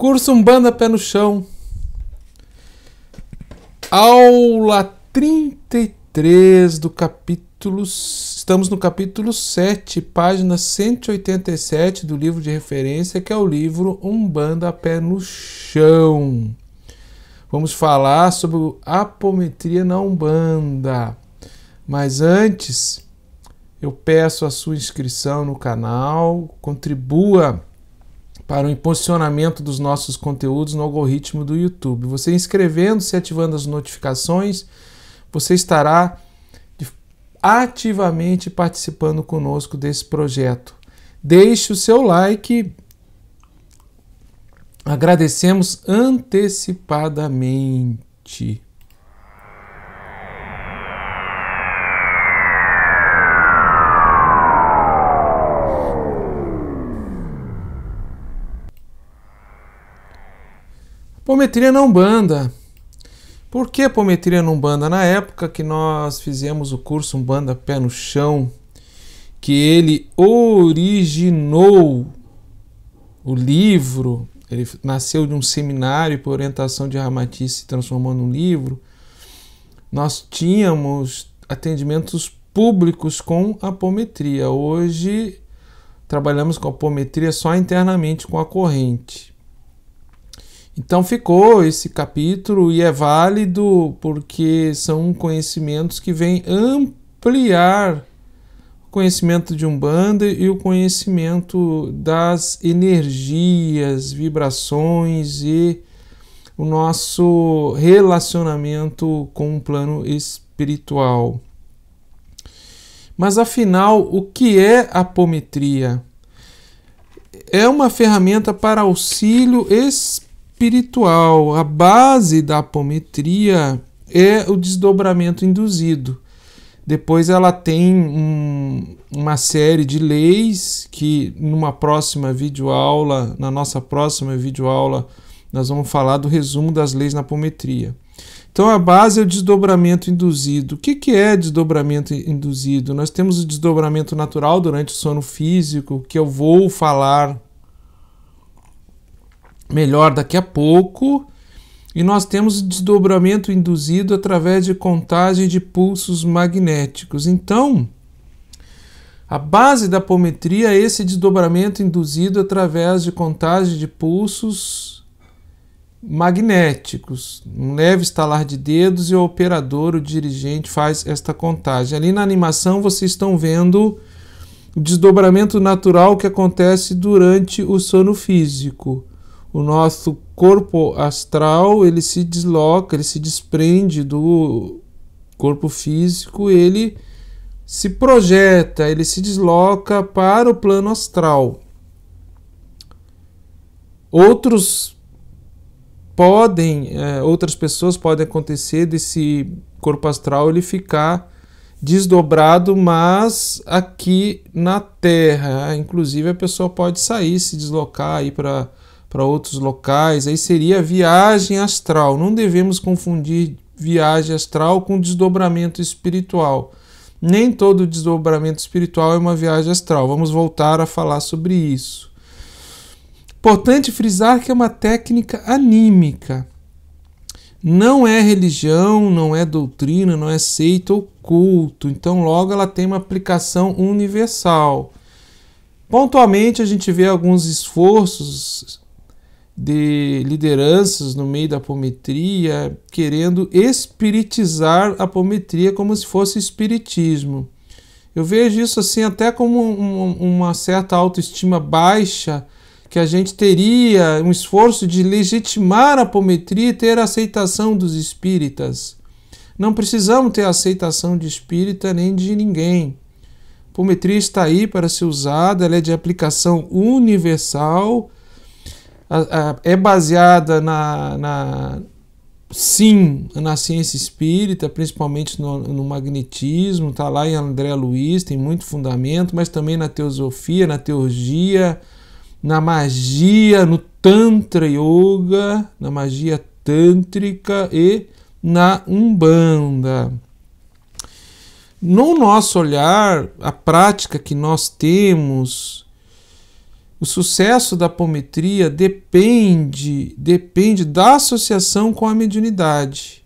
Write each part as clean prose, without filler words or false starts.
Curso Umbanda Pé no Chão. Aula 33 do capítulo... Estamos no capítulo 7, página 187 do livro de referência, que é o livro Umbanda Pé no Chão. Vamos falar sobre apometria na Umbanda. Mas antes, eu peço a sua inscrição no canal, contribua para o impulsionamento dos nossos conteúdos no algoritmo do YouTube. Você inscrevendo-se e ativando as notificações, você estará ativamente participando conosco desse projeto. Deixe o seu like. Agradecemos antecipadamente. Apometria na Umbanda. Por que apometria na Umbanda? Na época que nós fizemos o curso Umbanda Pé no Chão, que ele originou o livro, ele nasceu de um seminário por orientação de Ramati, se transformou num livro, nós tínhamos atendimentos públicos com apometria. Hoje trabalhamos com apometria só internamente com a corrente. Então ficou esse capítulo e é válido porque são conhecimentos que vêm ampliar o conhecimento de Umbanda e o conhecimento das energias, vibrações e o nosso relacionamento com o plano espiritual. Mas afinal, o que é apometria? É uma ferramenta para auxílio espiritual. A base da apometria é o desdobramento induzido. Depois ela tem uma série de leis que na nossa próxima videoaula, nós vamos falar do resumo das leis na apometria. Então a base é o desdobramento induzido. O que é desdobramento induzido? Nós temos o desdobramento natural durante o sono físico, que eu vou falar melhor daqui a pouco, e nós temos o desdobramento induzido através de contagem de pulsos magnéticos. Então, a base da apometria é esse desdobramento induzido através de contagem de pulsos magnéticos. Um leve estalar de dedos e o operador, o dirigente, faz esta contagem. Ali na animação vocês estão vendo o desdobramento natural que acontece durante o sono físico. O nosso corpo astral, ele se desloca, ele se desprende do corpo físico, ele se projeta, ele se desloca para o plano astral. Outras pessoas podem acontecer desse corpo astral ele ficar desdobrado, mas aqui na Terra. Inclusive a pessoa pode sair, se deslocar aí para outros locais, aí seria viagem astral. Não devemos confundir viagem astral com desdobramento espiritual. Nem todo desdobramento espiritual é uma viagem astral. Vamos voltar a falar sobre isso. Importante frisar que é uma técnica anímica. Não é religião, não é doutrina, não é seita ou culto. Então logo ela tem uma aplicação universal. Pontualmente a gente vê alguns esforços de lideranças no meio da apometria querendo espiritizar a apometria como se fosse espiritismo. Eu vejo isso assim até como uma certa autoestima baixa, que a gente teria um esforço de legitimar a apometria e ter a aceitação dos espíritas. Não precisamos ter a aceitação de espírita nem de ninguém. A apometria está aí para ser usada, ela é de aplicação universal. É baseada sim, na ciência espírita, principalmente no magnetismo, está lá em André Luiz, tem muito fundamento, mas também na teosofia, na teurgia, na magia, no Tantra Yoga, na magia tântrica e na Umbanda. No nosso olhar, a prática que nós temos O sucesso da apometria depende da associação com a mediunidade.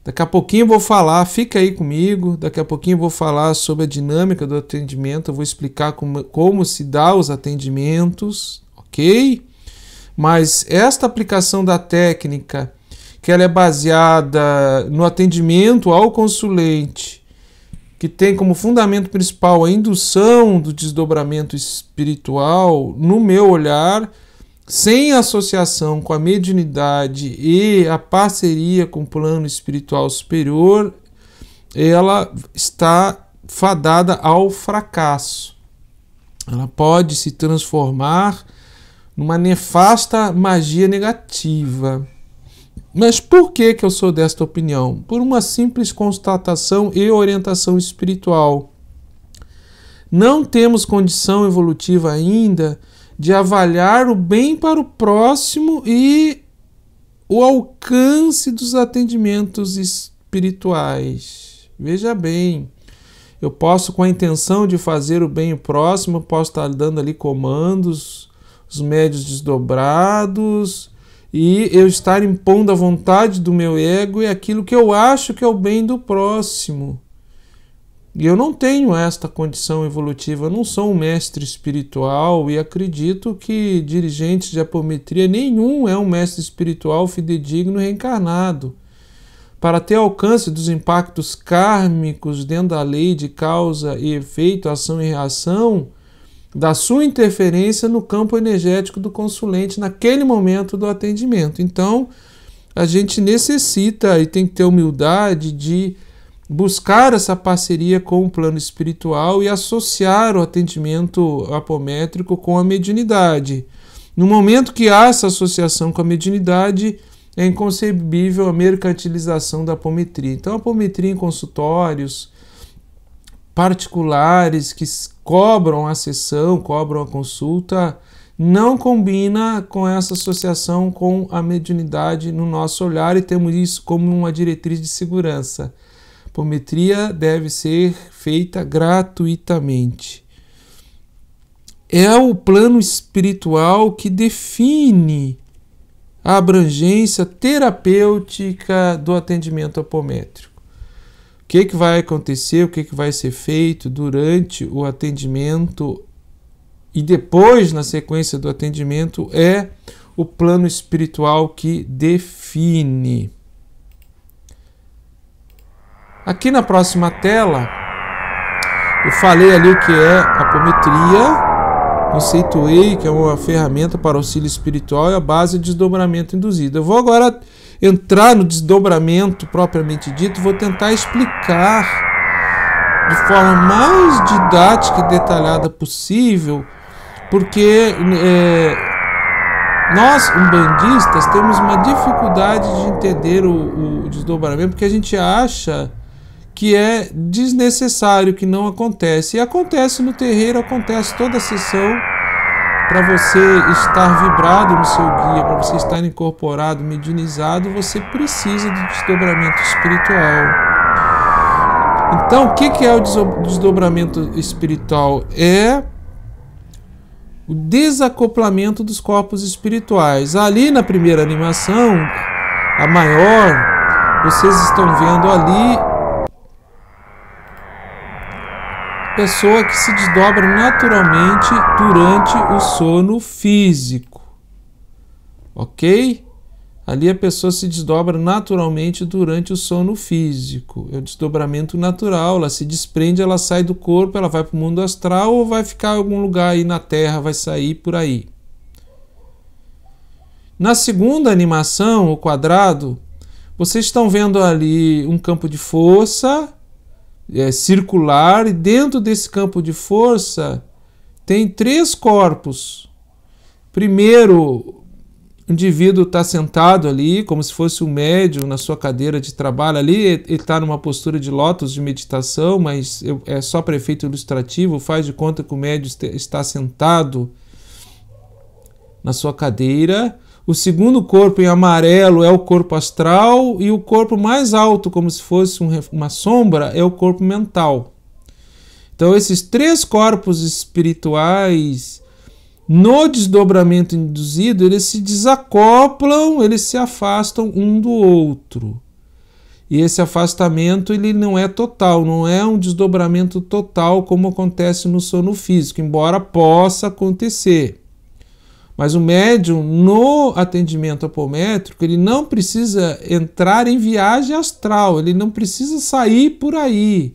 Daqui a pouquinho eu vou falar, fica aí comigo, daqui a pouquinho eu vou falar sobre a dinâmica do atendimento, eu vou explicar como se dá os atendimentos, ok? Mas esta aplicação da técnica, que ela é baseada no atendimento ao consulente, que tem como fundamento principal a indução do desdobramento espiritual, no meu olhar, sem associação com a mediunidade e a parceria com o plano espiritual superior, ela está fadada ao fracasso. Ela pode se transformar numa nefasta magia negativa. Mas por que eu sou desta opinião? Por uma simples constatação e orientação espiritual. Não temos condição evolutiva ainda de avaliar o bem para o próximo e o alcance dos atendimentos espirituais. Veja bem, eu posso, com a intenção de fazer o bem ao próximo, posso estar dando ali comandos, os médios desdobrados, e eu estar impondo a vontade do meu ego e aquilo que eu acho que é o bem do próximo. E eu não tenho esta condição evolutiva, eu não sou um mestre espiritual e acredito que dirigentes de apometria nenhum é um mestre espiritual fidedigno reencarnado. Para ter alcance dos impactos kármicos dentro da lei de causa e efeito, ação e reação, da sua interferência no campo energético do consulente naquele momento do atendimento. Então, a gente necessita e tem que ter humildade de buscar essa parceria com o plano espiritual e associar o atendimento apométrico com a mediunidade. No momento que há essa associação com a mediunidade, é inconcebível a mercantilização da apometria. Então, a apometria em consultórios particulares que cobram a sessão, cobram a consulta, não combina com essa associação com a mediunidade no nosso olhar e temos isso como uma diretriz de segurança. A apometria deve ser feita gratuitamente. É o plano espiritual que define a abrangência terapêutica do atendimento apométrico. O que vai acontecer, o que vai ser feito durante o atendimento e depois, na sequência do atendimento, é o plano espiritual que define. Aqui na próxima tela, eu falei ali o que é apometria, conceituei que é uma ferramenta para auxílio espiritual e a base de desdobramento induzido. Eu vou agora entrar no desdobramento propriamente dito, vou tentar explicar de forma mais didática e detalhada possível, porque nós, umbandistas, temos uma dificuldade de entender o desdobramento, porque a gente acha que é desnecessário, que não acontece. E acontece no terreiro, acontece toda a sessão. Para você estar vibrado no seu guia, para você estar incorporado, mediunizado, você precisa de desdobramento espiritual. Então, o que é o desdobramento espiritual? É o desacoplamento dos corpos espirituais. Ali na primeira animação, a maior, vocês estão vendo ali pessoa que se desdobra naturalmente durante o sono físico, ok? Ali a pessoa se desdobra naturalmente durante o sono físico, é o desdobramento natural, ela se desprende, ela sai do corpo, ela vai para o mundo astral ou vai ficar em algum lugar aí na Terra, vai sair por aí. Na segunda animação, o quadrado, vocês estão vendo ali um campo de força circular, e dentro desse campo de força tem 3 corpos. Primeiro, o indivíduo está sentado ali, como se fosse um médium na sua cadeira de trabalho ali, ele está numa postura de lótus de meditação, mas é só para efeito ilustrativo, faz de conta que o médium está sentado na sua cadeira. O segundo corpo em amarelo é o corpo astral e o corpo mais alto, como se fosse uma sombra, é o corpo mental. Então esses 3 corpos espirituais No desdobramento induzido, eles se desacoplam, eles se afastam um do outro. E esse afastamento ele não é total, não é um desdobramento total como acontece no sono físico, embora possa acontecer. Mas o médium, no atendimento apométrico, ele não precisa entrar em viagem astral, ele não precisa sair por aí.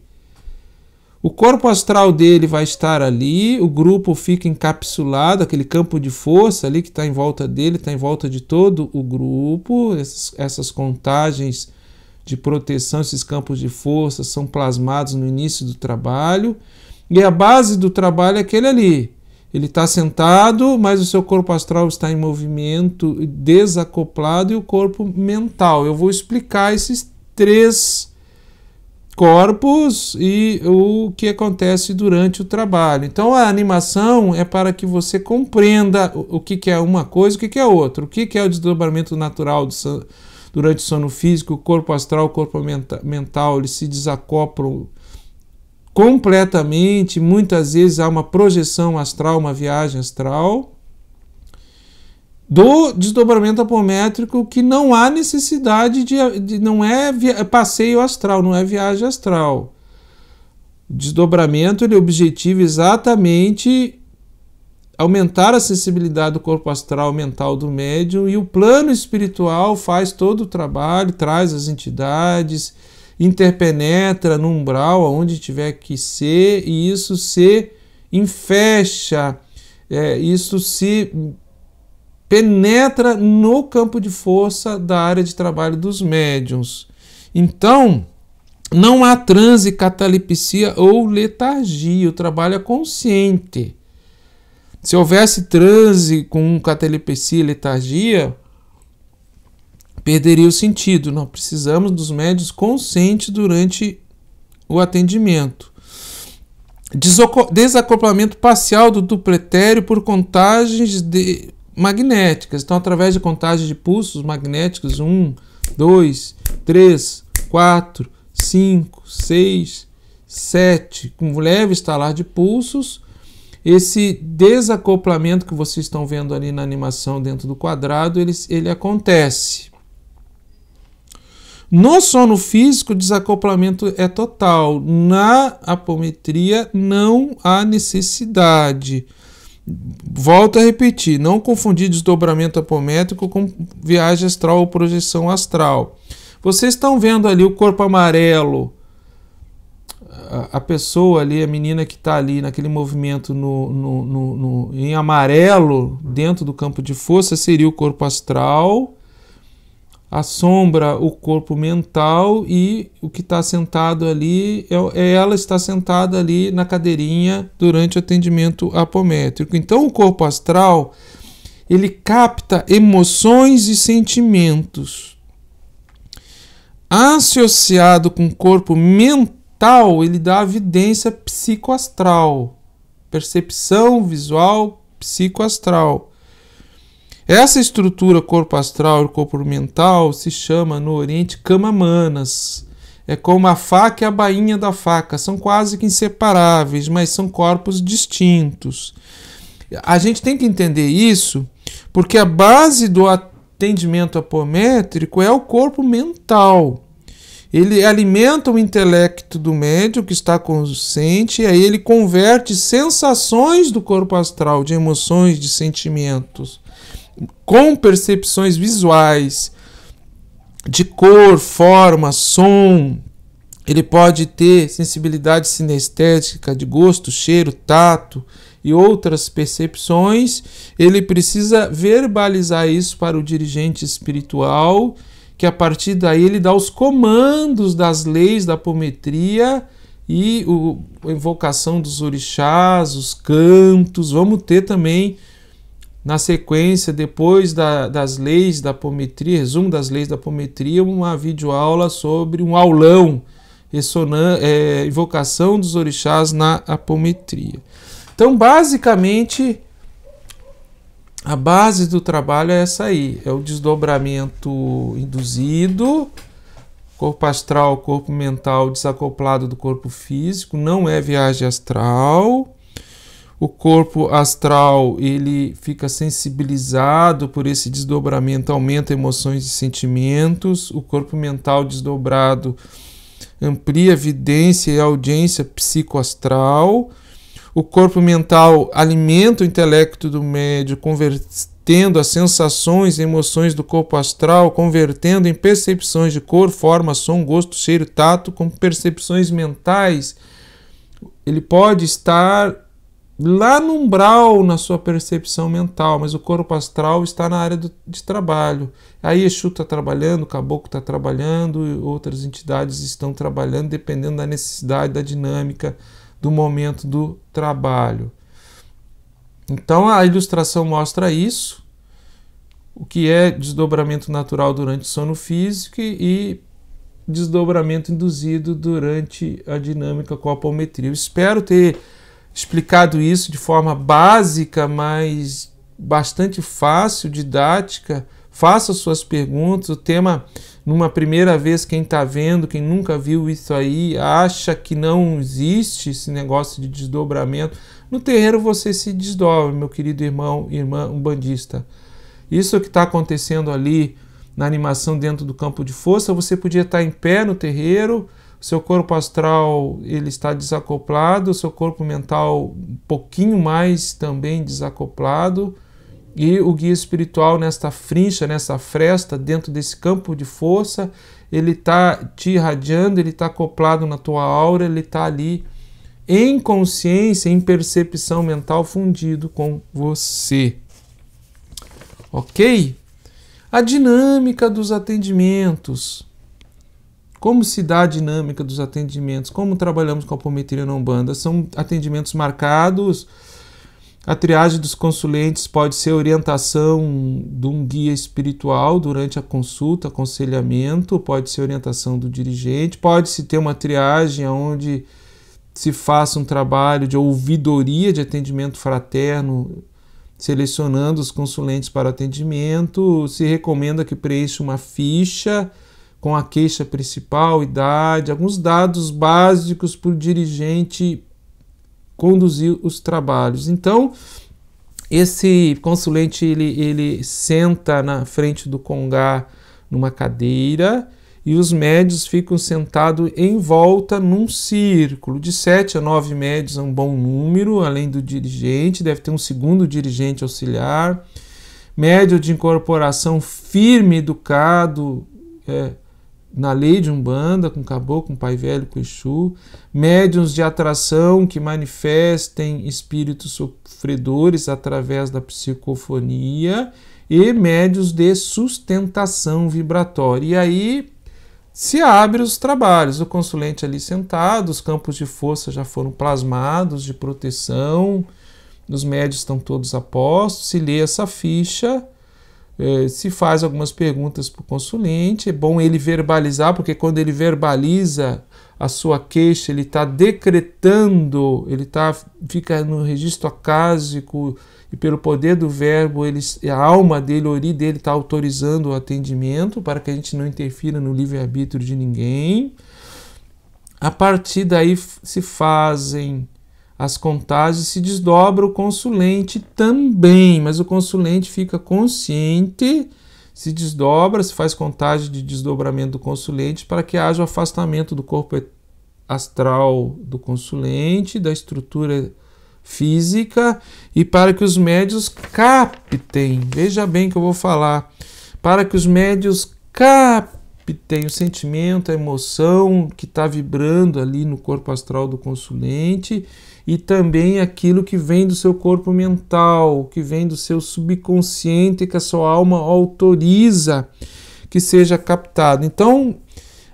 O corpo astral dele vai estar ali, o grupo fica encapsulado, aquele campo de força ali que está em volta dele, está em volta de todo o grupo. Essas contagens de proteção, esses campos de força são plasmados no início do trabalho. E a base do trabalho é aquele ali. Ele está sentado, mas o seu corpo astral está em movimento desacoplado e o corpo mental. Eu vou explicar esses 3 corpos e o que acontece durante o trabalho. Então a animação é para que você compreenda o que é uma coisa e o que é outra. O que é o desdobramento natural durante o sono físico, o corpo astral, o corpo mental, eles se desacoplam completamente. Muitas vezes há uma projeção astral, uma viagem astral. Do desdobramento apométrico, que não há necessidade de não é passeio astral, não é viagem astral. O desdobramento ele objetiva exatamente aumentar a sensibilidade do corpo astral mental do médium, e o plano espiritual faz todo o trabalho, traz as entidades, interpenetra no umbral aonde tiver que ser, e isso se enfecha, isso se penetra no campo de força da área de trabalho dos médiuns. Então, não há transe, catalepsia ou letargia, o trabalho é consciente. Se houvesse transe com catalepsia e letargia, perderia o sentido. Nós precisamos dos médiuns conscientes durante o atendimento. Desacoplamento parcial do duplo etéreo por contagens magnéticas. Então, através de contagem de pulsos magnéticos, 1, 2, 3, 4, 5, 6, 7, com leve estalar de pulsos, esse desacoplamento que vocês estão vendo ali na animação dentro do quadrado, ele acontece. No sono físico, o desacoplamento é total. Na apometria, não há necessidade. Volto a repetir, não confundir desdobramento apométrico com viagem astral ou projeção astral. Vocês estão vendo ali o corpo amarelo, a pessoa ali, a menina que está ali naquele movimento em amarelo, dentro do campo de força, seria o corpo astral. A sombra, o corpo mental, e o que está sentado ali, ela está sentada ali na cadeirinha durante o atendimento apométrico. Então o corpo astral, ele capta emoções e sentimentos. Associado com o corpo mental, ele dá evidência psicoastral, percepção visual psicoastral. Essa estrutura corpo astral e corpo mental se chama no Oriente Kama-manas. É como a faca e a bainha da faca, são quase que inseparáveis, mas são corpos distintos. A gente tem que entender isso, porque a base do atendimento apométrico é o corpo mental. Ele alimenta o intelecto do médium que está consciente, e aí ele converte sensações do corpo astral, de emoções, de sentimentos, com percepções visuais, de cor, forma, som. Ele pode ter sensibilidade sinestésica de gosto, cheiro, tato e outras percepções. Ele precisa verbalizar isso para o dirigente espiritual, que a partir daí ele dá os comandos das leis da apometria e a invocação dos orixás, os cantos. Vamos ter também, na sequência, depois das leis da apometria, resumo das leis da apometria, uma videoaula sobre um aulão, invocação dos orixás na apometria. Então, basicamente, a base do trabalho é essa aí, é o desdobramento induzido, corpo astral, corpo mental desacoplado do corpo físico, não é viagem astral. O corpo astral, ele fica sensibilizado por esse desdobramento, aumenta emoções e sentimentos. O corpo mental desdobrado amplia a vidência e a audiência psicoastral. O corpo mental alimenta o intelecto do médium, convertendo as sensações e emoções do corpo astral, convertendo em percepções de cor, forma, som, gosto, cheiro, tato, com percepções mentais. Ele pode estar lá no umbral na sua percepção mental, mas o corpo astral está na área de trabalho. Aí Exu está trabalhando, o Caboclo está trabalhando, outras entidades estão trabalhando, dependendo da necessidade, da dinâmica, do momento do trabalho. Então a ilustração mostra isso, o que é desdobramento natural durante o sono físico e desdobramento induzido durante a dinâmica com a apometria. Eu espero ter explicado isso de forma básica, mas bastante fácil, didática. Faça suas perguntas. O tema, numa primeira vez, quem está vendo, quem nunca viu isso aí, acha que não existe esse negócio de desdobramento. No terreiro você se desdobra, meu querido irmão, irmã umbandista. Isso que está acontecendo ali na animação dentro do campo de força, você podia estar em pé no terreiro, seu corpo astral ele está desacoplado, seu corpo mental um pouquinho mais também desacoplado, e o guia espiritual nesta frincha, nessa fresta, dentro desse campo de força, ele está te irradiando, ele está acoplado na tua aura, ele está ali em consciência, em percepção mental, fundido com você. Ok? A dinâmica dos atendimentos. Como se dá a dinâmica dos atendimentos? Como trabalhamos com a apometria na Umbanda? São atendimentos marcados. A triagem dos consulentes pode ser orientação de um guia espiritual durante a consulta, aconselhamento, pode ser orientação do dirigente, pode-se ter uma triagem onde se faça um trabalho de ouvidoria de atendimento fraterno, selecionando os consulentes para atendimento. Se recomenda que preencha uma ficha com a queixa principal, idade, alguns dados básicos para o dirigente conduzir os trabalhos. Então, esse consulente ele senta na frente do congá numa cadeira e os médios ficam sentados em volta num círculo. De 7 a 9 médios é um bom número, além do dirigente, deve ter um segundo dirigente auxiliar. Médio de incorporação firme, educado, na lei de Umbanda, com Caboclo, com Pai Velho, com Exu. Médiuns de atração que manifestem espíritos sofredores através da psicofonia. E médiuns de sustentação vibratória. E aí se abre os trabalhos, o consulente ali sentado, os campos de força já foram plasmados de proteção, os médios estão todos a postos, se lê essa ficha, se faz algumas perguntas para o consulente. É bom ele verbalizar, porque quando ele verbaliza a sua queixa, ele está decretando, fica no registro acásico, e pelo poder do verbo, a alma dele, o ori dele está autorizando o atendimento para que a gente não interfira no livre-arbítrio de ninguém. A partir daí se fazem as contagens, se desdobra o consulente também, mas o consulente fica consciente, se desdobra, se faz contagem de desdobramento do consulente para que haja o afastamento do corpo astral do consulente, da estrutura física, e para que os médios captem, veja bem que eu vou falar, para que os médios captem o sentimento, a emoção que está vibrando ali no corpo astral do consulente, e também aquilo que vem do seu corpo mental, que vem do seu subconsciente, que a sua alma autoriza que seja captado. Então,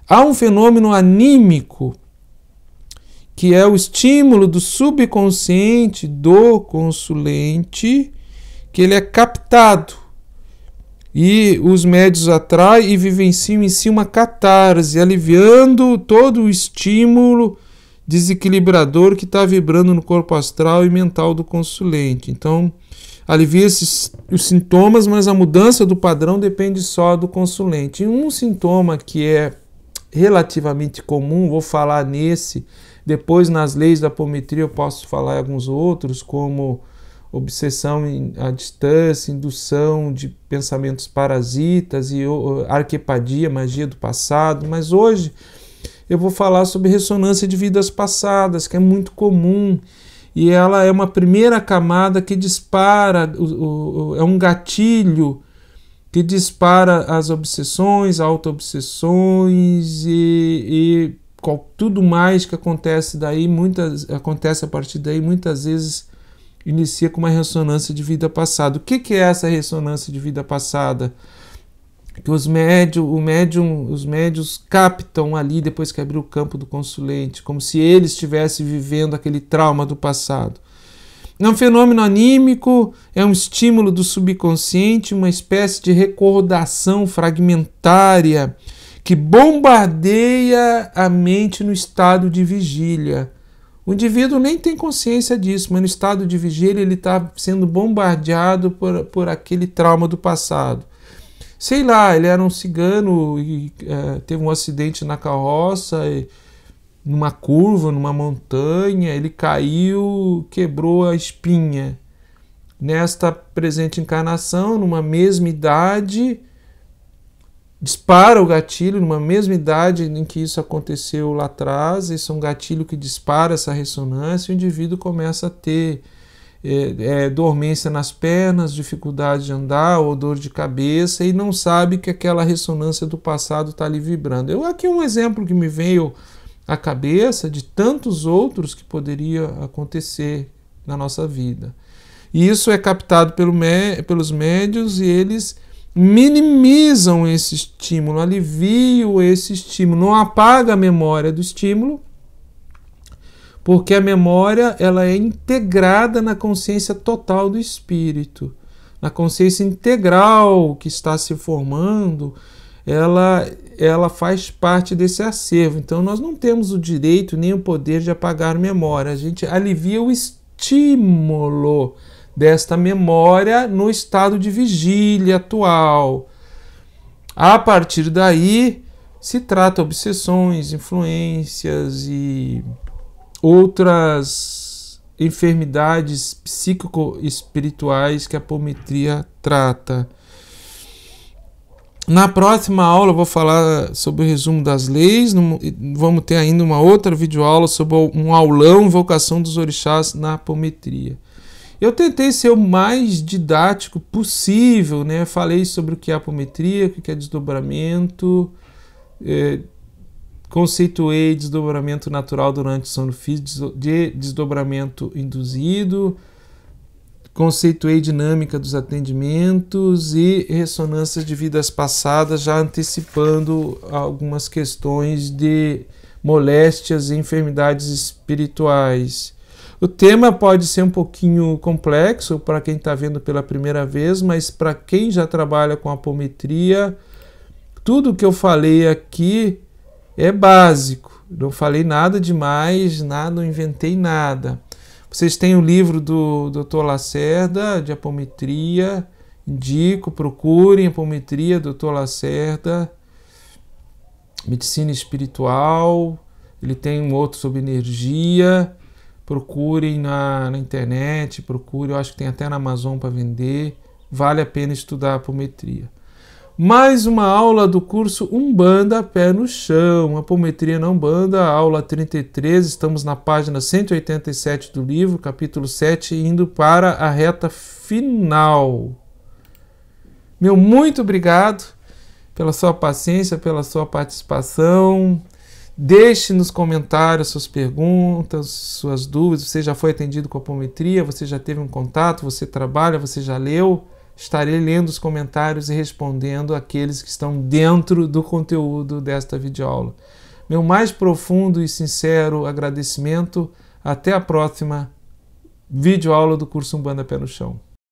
há um fenômeno anímico, que é o estímulo do subconsciente do consulente, que ele é captado. E os médios atraem e vivenciam em si uma catarse, aliviando todo o estímulo desequilibrador que está vibrando no corpo astral e mental do consulente. Então, alivia os sintomas, mas a mudança do padrão depende só do consulente. E um sintoma que é relativamente comum, vou falar nesse, Depois, nas leis da apometria, eu posso falar alguns outros, como obsessão à distância, indução de pensamentos parasitas e arquepadia, magia do passado. Mas hoje eu vou falar sobre ressonância de vidas passadas, que é muito comum, e ela é uma primeira camada que dispara, é um gatilho que dispara as obsessões, auto-obsessões e tudo mais que acontece daí, acontece a partir daí, muitas vezes inicia com uma ressonância de vida passada. O que é essa ressonância de vida passada? Que os médiuns captam ali, depois que abriu o campo do consulente, como se ele estivesse vivendo aquele trauma do passado. É um fenômeno anímico, é um estímulo do subconsciente, uma espécie de recordação fragmentária que bombardeia a mente no estado de vigília. O indivíduo nem tem consciência disso, mas no estado de vigília ele está sendo bombardeado por aquele trauma do passado. Sei lá, ele era um cigano e teve um acidente na carroça, numa curva, numa montanha, ele caiu, quebrou a espinha. Nesta presente encarnação, numa mesma idade, dispara o gatilho, numa mesma idade em que isso aconteceu lá atrás, esse é um gatilho que dispara essa ressonância, e o indivíduo começa a ter dormência nas pernas, dificuldade de andar ou dor de cabeça, e não sabe que aquela ressonância do passado está ali vibrando. Aqui um exemplo que me veio à cabeça de tantos outros que poderia acontecer na nossa vida. E isso é captado pelos médiuns, e eles minimizam esse estímulo, aliviam esse estímulo, não apaga a memória do estímulo, porque a memória ela é integrada na consciência total do espírito, na consciência integral que está se formando, ela faz parte desse acervo. Então nós não temos o direito nem o poder de apagar a memória, a gente alivia o estímulo desta memória no estado de vigília atual. A partir daí se trata obsessões, influências e outras enfermidades psíquico-espirituais que a apometria trata. Na próxima aula eu vou falar sobre o resumo das leis, vamos ter ainda uma outra videoaula sobre um aulão, invocação dos orixás na apometria. Eu tentei ser o mais didático possível, né? Falei sobre o que é apometria, o que é desdobramento, conceituei desdobramento natural durante o sono físico, de desdobramento induzido, conceituei dinâmica dos atendimentos e ressonâncias de vidas passadas, já antecipando algumas questões de moléstias e enfermidades espirituais. O tema pode ser um pouquinho complexo para quem está vendo pela primeira vez, mas para quem já trabalha com apometria, tudo que eu falei aqui é básico. Não falei nada demais, não inventei nada. Vocês têm o livro do Dr. Lacerda, de apometria, indico, procurem apometria, Dr. Lacerda, medicina espiritual, ele tem um outro sobre energia, procurem na internet, procurem, eu acho que tem até na Amazon para vender, vale a pena estudar apometria. Mais uma aula do curso Umbanda Pé no Chão, Apometria na Umbanda, aula 33, estamos na página 187 do livro, capítulo 7, indo para a reta final. Meu muito obrigado pela sua paciência, pela sua participação. Deixe nos comentários suas perguntas, suas dúvidas. Você já foi atendido com apometria? Você já teve um contato? Você trabalha? Você já leu? Estarei lendo os comentários e respondendo aqueles que estão dentro do conteúdo desta videoaula. Meu mais profundo e sincero agradecimento. Até a próxima videoaula do curso Umbanda Pé no Chão.